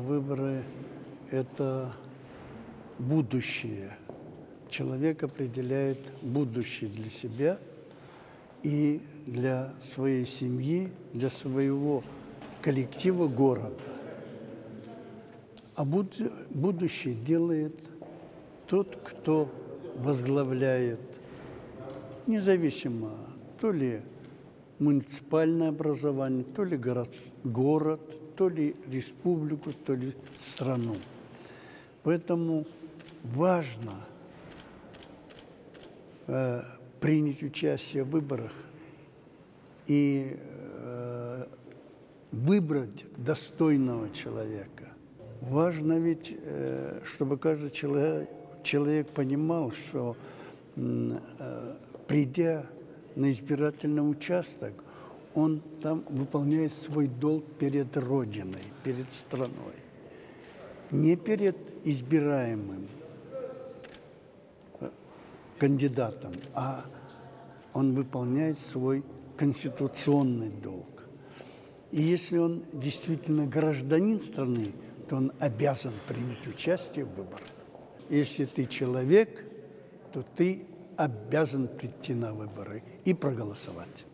выборы – это будущее. Человек определяет будущее для себя и для своей семьи, для своего коллектива города. А будущее делает тот, кто возглавляет, независимо, то ли муниципальное образование, то ли город, то ли республику, то ли страну. Поэтому важно принять участие в выборах и выбрать достойного человека. Важно ведь, чтобы каждый человек понимал, что, придя на избирательный участок, он там выполняет свой долг перед Родиной, перед страной. Не перед избираемым кандидатом, а он выполняет свой конституционный долг. И если он действительно гражданин страны, то он обязан принять участие в выборах. Если ты человек, то ты обязан прийти на выборы и проголосовать.